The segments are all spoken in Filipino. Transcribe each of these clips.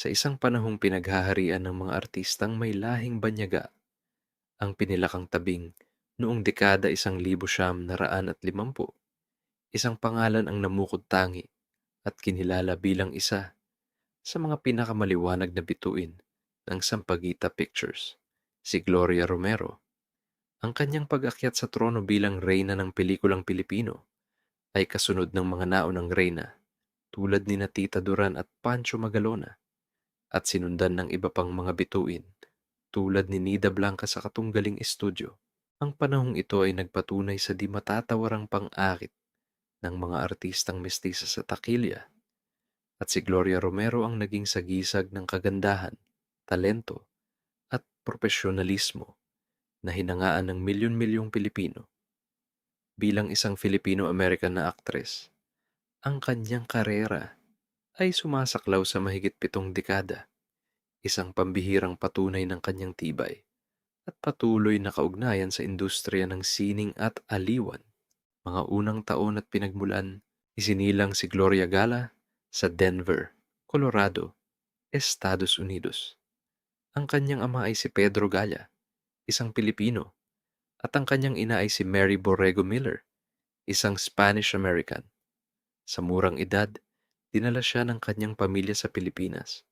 Sa isang panahong pinaghaharian ng mga artistang may lahing banyaga, ang pinilakang tabing noong dekada 1950, isang pangalan ang namukod-tangi at kinilala bilang isa sa mga pinakamaliwanag na bituin ng Sampaguita Pictures, si Gloria Romero. Ang kanyang pag-akyat sa trono bilang reyna ng pelikulang Pilipino ay kasunod ng mga naunang reyna tulad ni Tita Duran at Pancho Magalona, at sinundan ng iba pang mga bituin tulad ni Nida Blanca sa Katunggaling Estudyo. Ang panahong ito ay nagpatunay sa di matatawarang pang-akit ng mga artistang mestiza sa takilya, at si Gloria Romero ang naging sagisag ng kagandahan, talento at profesionalismo na hinangaan ng milyon-milyong Pilipino. Bilang isang Filipino-American na aktres, ang kanyang karera ay sumasaklaw sa mahigit 7 dekada, isang pambihirang patunay ng kanyang tibay at patuloy na kaugnayan sa industriya ng sining at aliwan. Mga unang taon at pinagmulan, isinilang si Gloria Gala sa Denver, Colorado, Estados Unidos. Ang kanyang ama ay si Pedro Gala, isang Pilipino, at ang kanyang ina ay si Mary Borrego Miller, isang Spanish-American. Sa murang edad, dinala siya ng kanyang pamilya sa Pilipinas,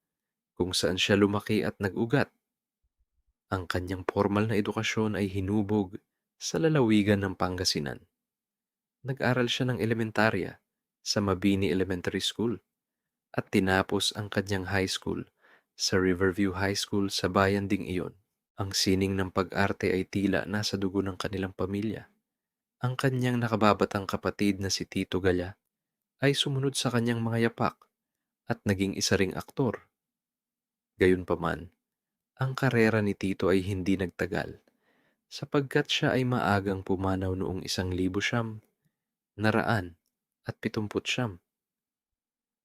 kung saan siya lumaki at nag-ugat. Ang kanyang formal na edukasyon ay hinubog sa lalawigan ng Pangasinan. Nag-aral siya ng elementarya sa Mabini Elementary School at tinapos ang kanyang high school sa Riverview High School sa bayan ding iyon. Ang sining ng pag-arte ay tila nasa dugo ng kanilang pamilya. Ang kanyang nakababatang kapatid na si Tito Gala ay sumunod sa kanyang mga yapak at naging isa ring aktor. Gayunpaman, ang karera ni Tito ay hindi nagtagal sapagkat siya ay maagang pumanaw noong 1970.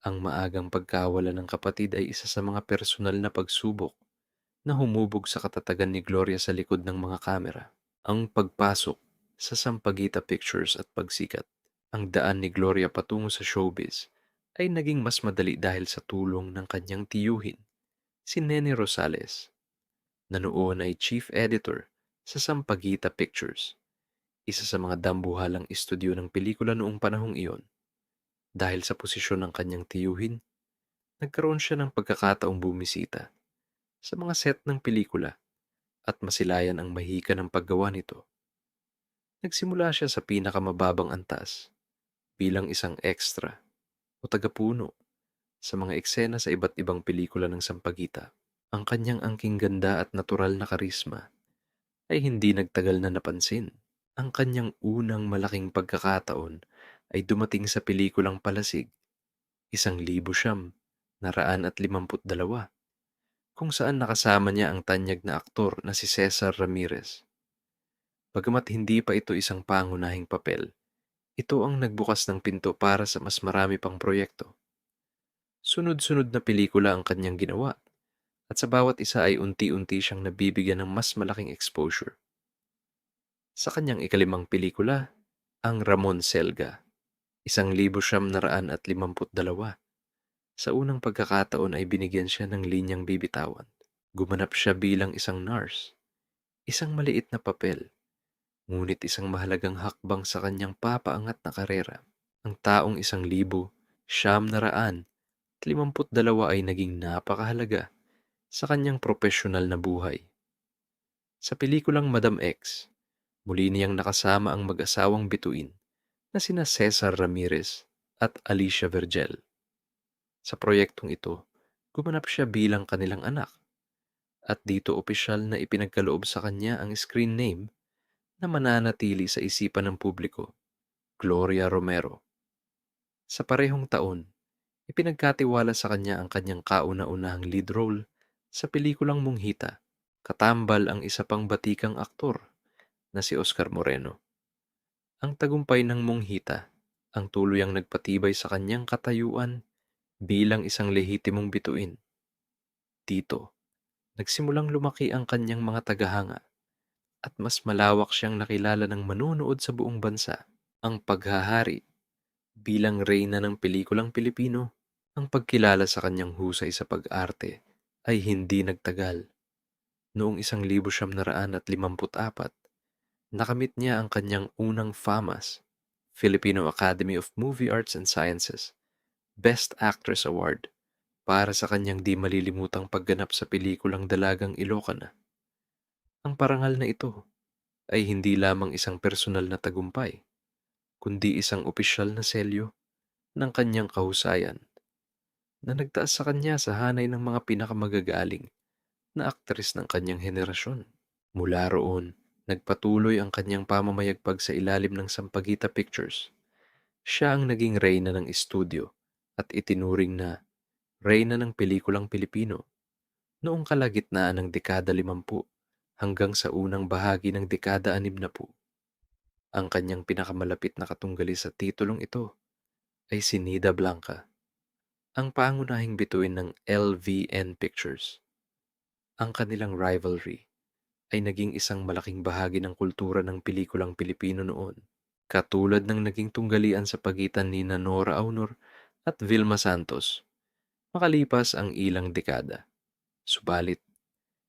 Ang maagang pagkawala ng kapatid ay isa sa mga personal na pagsubok na humubog sa katatagan ni Gloria sa likod ng mga kamera. Ang pagpasok sa Sampaguita Pictures at pagsikat, ang daan ni Gloria patungo sa showbiz ay naging mas madali dahil sa tulong ng kanyang tiyuhin, si Nene Rosales, na noon ay chief editor sa Sampaguita Pictures, isa sa mga dambuhalang estudyo ng pelikula noong panahong iyon. Dahil sa posisyon ng kanyang tiyuhin, nagkaroon siya ng pagkakataong bumisita sa mga set ng pelikula at masilayan ang mahika ng paggawa nito. Nagsimula siya sa pinakamababang antas bilang isang extra o tagapuno sa mga eksena sa iba't ibang pelikula ng Sampaguita. Ang kanyang angking ganda at natural na karisma ay hindi nagtagal na napansin. Ang kanyang unang malaking pagkakataon ay dumating sa pelikulang Palasig, 1952, kung saan nakasama niya ang tanyag na aktor na si Cesar Ramirez. Bagamat hindi pa ito isang pangunahing papel, ito ang nagbukas ng pinto para sa mas marami pang proyekto. Sunod-sunod na pelikula ang kanyang ginawa, at sa bawat isa ay unti-unti siyang nabibigyan ng mas malaking exposure. Sa kanyang ikalimang pelikula, ang Ramon Selga, 1952, sa unang pagkakataon ay binigyan siya ng linyang bibitawan. Gumanap siya bilang isang nurse, isang maliit na papel, ngunit isang mahalagang hakbang sa kanyang papaangat na karera. Ang taong 1952 ay naging napakahalaga sa kanyang profesional na buhay. Sa pelikulang Madam X, muli niyang nakasama ang mag-asawang bituin na sina Cesar Ramirez at Alicia Vergel. Sa proyektong ito, gumanap siya bilang kanilang anak, at dito opisyal na ipinagkaloob sa kanya ang screen name na mananatili sa isipan ng publiko, Gloria Romero. Sa parehong taon, ipinagkatiwala sa kanya ang kanyang kauna-unahang lead role sa pelikulang Monghita. Katambal ang isa pang batikang aktor na si Oscar Moreno. Ang tagumpay ng Monghita ang tuluyang nagpatibay sa kanyang katayuan bilang isang lehitimong bituin. Dito, nagsimulang lumaki ang kanyang mga tagahanga at mas malawak siyang nakilala ng manonood sa buong bansa. Ang paghahari bilang reyna ng pelikulang Pilipino Ang pagkilala sa kanyang husay sa pag-arte ay hindi nagtagal. Noong 1954, nakamit niya ang kanyang unang FAMAS, Filipino Academy of Movie Arts and Sciences, Best Actress Award para sa kanyang di malilimutang pagganap sa pelikulang Dalagang Ilocana. Ang parangal na ito ay hindi lamang isang personal na tagumpay, kundi isang opisyal na selyo ng kanyang kahusayan na nagtaas sa kanya sa hanay ng mga pinakamagagaling na aktres ng kanyang henerasyon. Mula roon, nagpatuloy ang kanyang pamamayagpag sa ilalim ng Sampaguita Pictures. Siya ang naging reyna ng estudyo at itinuring na reyna ng pelikulang Pilipino noong kalagitnaan ng dekada 50 hanggang sa unang bahagi ng dekada 60. Ang kanyang pinakamalapit na katunggali sa titulong ito ay si Nida Blanca, ang pangunahing bituin ng LVN Pictures. Ang kanilang rivalry ay naging isang malaking bahagi ng kultura ng pelikulang Pilipino noon, katulad ng naging tunggalian sa pagitan ni Nora Aunor at Vilma Santos makalipas ang ilang dekada. Subalit,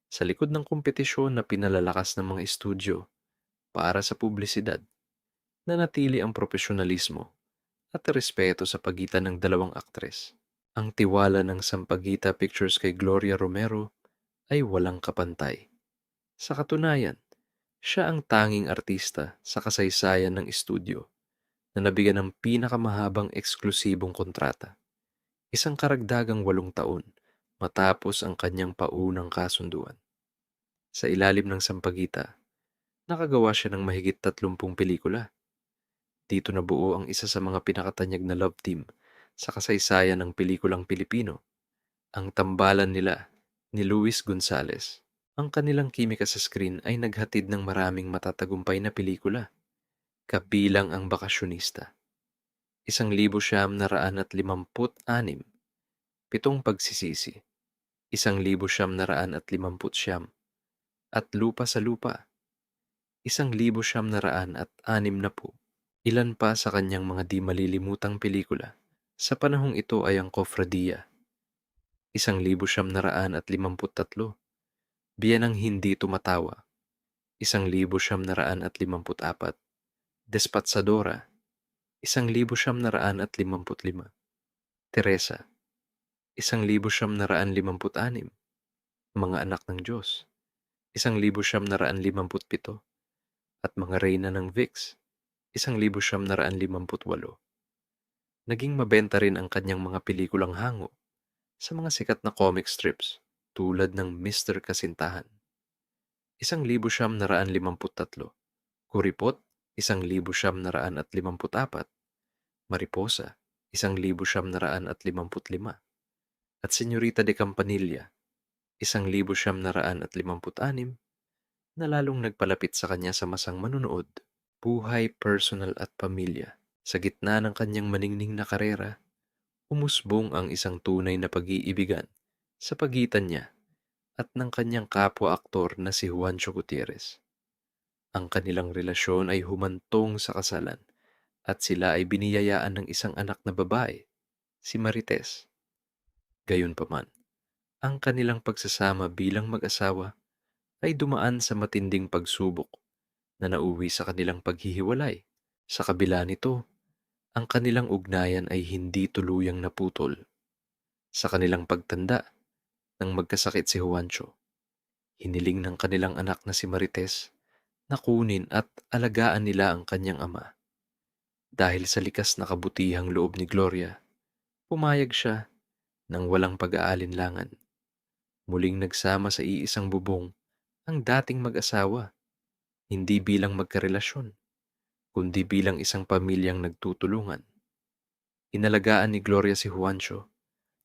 sa likod ng kompetisyon na pinalalakas ng mga estudyo para sa publisidad, nanatili ang profesionalismo at respeto sa pagitan ng dalawang aktres. Ang tiwala ng Sampaguita Pictures kay Gloria Romero ay walang kapantay. Sa katunayan, siya ang tanging artista sa kasaysayan ng estudyo na nabigyan ng pinakamahabang eksklusibong kontrata, isang karagdagang 8 taon matapos ang kanyang paunang kasunduan. Sa ilalim ng Sampaguita, nakagawa siya ng mahigit 30 pelikula. Dito nabuo ang isa sa mga pinakatanyag na love team sa kasaysayan ng pelikulang Pilipino, ang tambalan nila ni Luis Gonzalez. Ang kanilang kimika sa screen ay naghatid ng maraming matatagumpay na pelikula, kabilang ang Bakasyonista, 1956, Pitong Pagsisisi, 1959, at Lupa sa Lupa, 1960. Ilan pa sa kanyang mga di malilimutang pelikula sa panahong ito ay ang Kofradia, 1953, Biyanang Hindi Tumatawa, 1954, Despatsadora, 1955, Teresa, 1956, Mga Anak ng Diyos, 1957, at Mga Reyna ng Vix, 1958. Naging mabenta rin ang kanyang mga pelikulang hango sa mga sikat na comic strips tulad ng Mr. Kasintahan, 1953, Kuripot, 1954, Mariposa, 1955, at Senyorita de Campanilla, 1956, na lalong nagpalapit sa kanya sa masang manunood. Buhay, personal at pamilya. Sa gitna ng kanyang maningning na karera, umusbong ang isang tunay na pag-iibigan sa pagitan niya at ng kanyang kapwa-aktor na si Juancho Gutierrez. Ang kanilang relasyon ay humantong sa kasalan at sila ay biniyayaan ng isang anak na babae, si Marites. Gayunpaman, ang kanilang pagsasama bilang mag-asawa ay dumaan sa matinding pagsubok na nauwi sa kanilang paghihiwalay. Sa kabila nito, ang kanilang ugnayan ay hindi tuluyang naputol. Sa kanilang pagtanda, nang magkasakit si Juancho, hiniling ng kanilang anak na si Marites na kunin at alagaan nila ang kanyang ama. Dahil sa likas na kabutihang loob ni Gloria, pumayag siya nang walang pag-aalinlangan. Muling nagsama sa iisang bubong ang dating mag-asawa, hindi bilang magkarelasyon, kundi bilang isang pamilyang nagtutulungan. Inalagaan ni Gloria si Juancho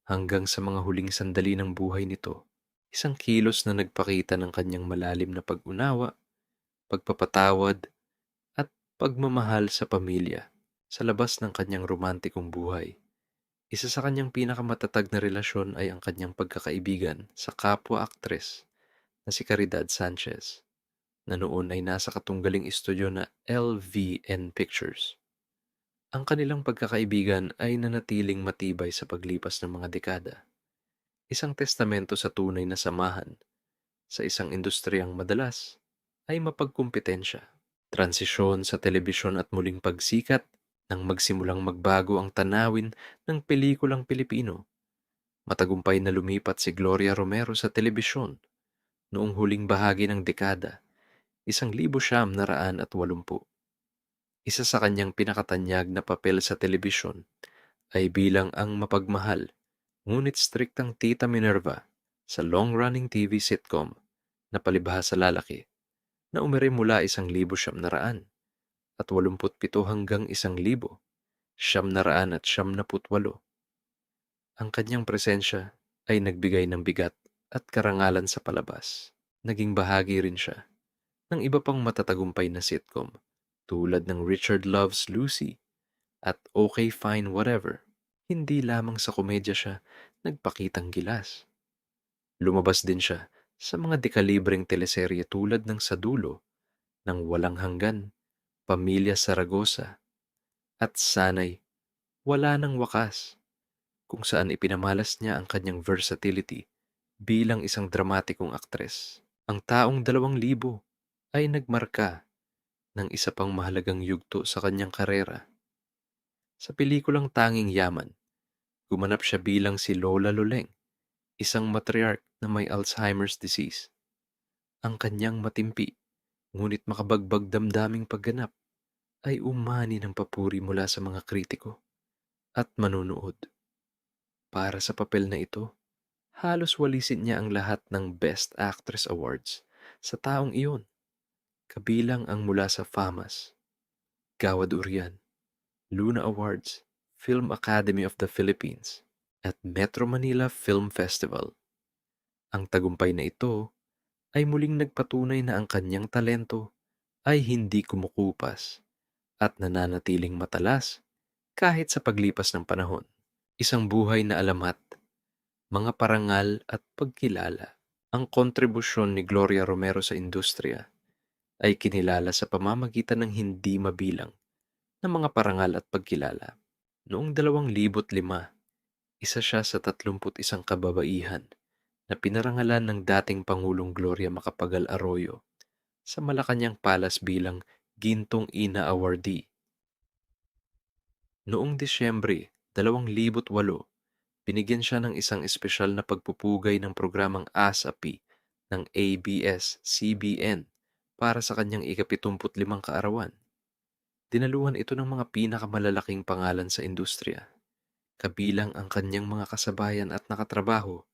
hanggang sa mga huling sandali ng buhay nito, isang kilos na nagpakita ng kanyang malalim na pag-unawa, pagpapatawad, at pagmamahal sa pamilya. Sa labas ng kanyang romantikong buhay, isa sa kanyang pinakamatatag na relasyon ay ang kanyang pagkakaibigan sa kapwa-aktres na si Caridad Sanchez, na noon ay nasa katunggaling estudyo na LVN Pictures. Ang kanilang pagkakaibigan ay nanatiling matibay sa paglipas ng mga dekada. Isang testamento sa tunay na samahan sa isang industriyang madalas ay mapagkumpetensya. Transisyon sa telebisyon at muling pagsikat nang magsimulang magbago ang tanawin ng pelikulang Pilipino. Matagumpay na lumipat si Gloria Romero sa telebisyon noong huling bahagi ng dekada, 1980. Isa sa kanyang pinakatanyag na papel sa telebisyon ay bilang ang mapagmahal ngunit striktang Tita Minerva sa long-running TV sitcom na Palibhasa Lalaki na umere mula 1987 hanggang 1988. Ang kanyang presensya ay nagbigay ng bigat at karangalan sa palabas. Naging bahagi rin siya ng iba pang matatagumpay na sitcom tulad ng Richard Loves Lucy at Okay Fine Whatever. Hindi lamang sa komedya siya nagpakitang gilas. Lumabas din siya sa mga dekalibreng teleserye tulad ng Sa Dulo, ng Walang Hanggan, Pamilya Saragosa, at Sana'y Wala Nang Wakas, kung saan ipinamalas niya ang kanyang versatility bilang isang dramatikong aktres. Ang Taong 2000 ay nagmarka ng isa pang mahalagang yugto sa kanyang karera. Sa pelikulang Tanging Yaman, gumanap siya bilang si Lola Loleng, isang matriarch na may Alzheimer's disease. Ang kanyang matimpi, ngunit makabagbag damdaming pagganap ay umani ng papuri mula sa mga kritiko at manunood. Para sa papel na ito, halos walisin niya ang lahat ng Best Actress Awards sa taong iyon, kabilang ang mula sa FAMAS, Gawad Urian, Luna Awards, Film Academy of the Philippines, at Metro Manila Film Festival. Ang tagumpay na ito ay muling nagpatunay na ang kanyang talento ay hindi kumukupas at nananatiling matalas kahit sa paglipas ng panahon. Isang buhay na alamat, mga parangal at pagkilala. Ang kontribusyon ni Gloria Romero sa industriya ay kinilala sa pamamagitan ng hindi mabilang na mga parangal at pagkilala. Noong 2005, isa siya sa 31 kababaihan na pinarangalan ng dating Pangulong Gloria Macapagal Arroyo sa Malacanang Palace bilang Gintong Ina Awardee. Noong Disyembre 2008, binigyan siya ng isang espesyal na pagpupugay ng programang ASAPI ng ABS-CBN para sa kanyang ika-75 kaarawan. Dinaluhan ito ng mga pinakamalalaking pangalan sa industriya, kabilang ang kanyang mga kasabayan at nakatrabaho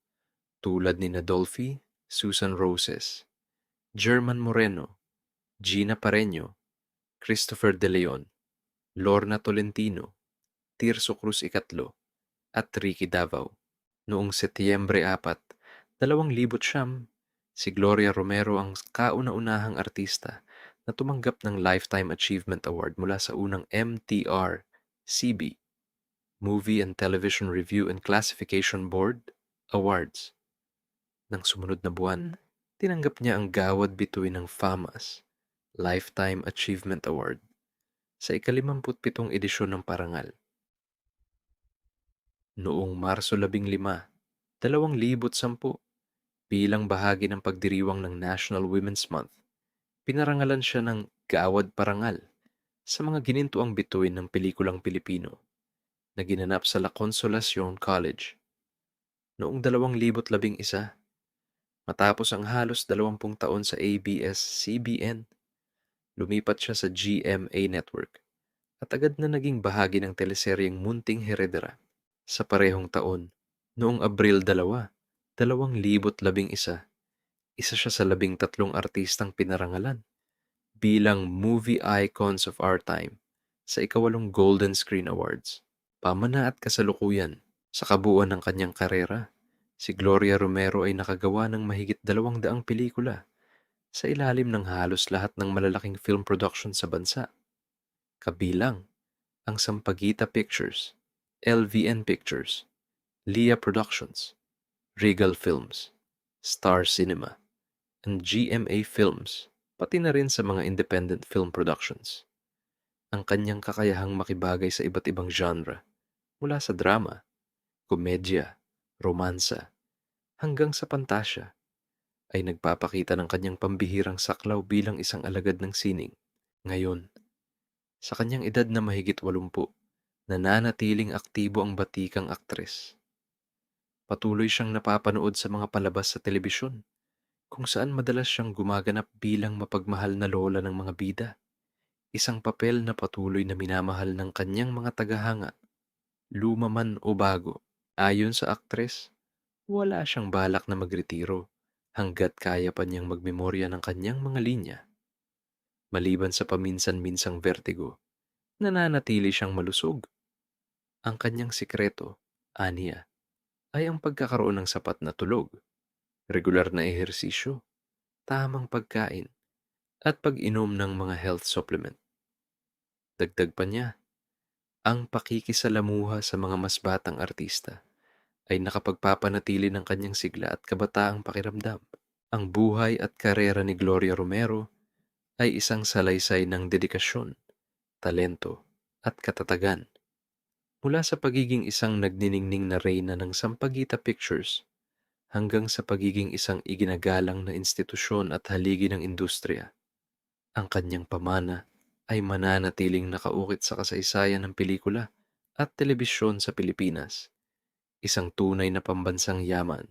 tulad ni Dolphy, Susan Roses, German Moreno, Gina Pareño, Christopher De Leon, Lorna Tolentino, Tirso Cruz Ikatlo, at Ricky Davao. Noong Setyembre 4, 2009, si Gloria Romero ang kauna-unahang artista na tumanggap ng Lifetime Achievement Award mula sa unang MTR-CB, Movie and Television Review and Classification Board Awards. Nang sumunod na buwan, tinanggap niya ang Gawad Bituin ng FAMAS Lifetime Achievement Award sa ika-57 edisyon ng parangal. Noong Marso 15, 2010, bilang bahagi ng pagdiriwang ng National Women's Month, pinarangalan siya ng Gawad Parangal sa mga ginintuang bituin ng pelikulang Pilipino na ginanap sa La Consolacion College. Noong 2011, matapos ang halos 20 taon sa ABS-CBN, lumipat siya sa GMA Network at agad na naging bahagi ng teleseryeng Munting Heredera. Sa parehong taon, noong Abril 2, 2011, isa siya sa 13 artistang pinarangalan bilang Movie Icons of Our Time sa ika-8 Golden Screen Awards. Pamana at kasalukuyan, sa kabuuan ng kanyang karera, si Gloria Romero ay nakagawa ng mahigit 200 pelikula sa ilalim ng halos lahat ng malalaking film production sa bansa. Kabilang ang Sampaguita Pictures, LVN Pictures, Lia Productions, Regal Films, Star Cinema, and GMA Films, pati na rin sa mga independent film productions. Ang kanyang kakayahang makibagay sa iba't ibang genre, mula sa drama, komedya, romansa, hanggang sa pantasya, ay nagpapakita ng kanyang pambihirang saklaw bilang isang alagad ng sining. Ngayon, sa kanyang edad na mahigit 80, nananatiling aktibo ang batikang aktres. Patuloy siyang napapanood sa mga palabas sa telebisyon, kung saan madalas siyang gumaganap bilang mapagmahal na lola ng mga bida, isang papel na patuloy na minamahal ng kanyang mga tagahanga, luma man o bago. Ayon sa aktres, wala siyang balak na magretiro hanggat kaya pa niyang magmemorya ng kanyang mga linya. Maliban sa paminsan-minsang vertigo, nananatili siyang malusog. Ang kanyang sikreto, aniya, ay ang pagkakaroon ng sapat na tulog, regular na ehersisyo, tamang pagkain, at pag-inom ng mga health supplement. Dagdag pa niya, ang pakikisalamuha sa mga mas batang artista ay nakapagpapanatili ng kanyang sigla at kabataang pakiramdam. Ang buhay at karera ni Gloria Romero ay isang salaysay ng dedikasyon, talento, at katatagan. Mula sa pagiging isang nagniningning na reyna ng Sampaguita Pictures hanggang sa pagiging isang iginagalang na institusyon at haligi ng industriya, ang kanyang pamana ay mananatiling nakaukit sa kasaysayan ng pelikula at telebisyon sa Pilipinas, isang tunay na pambansang yaman.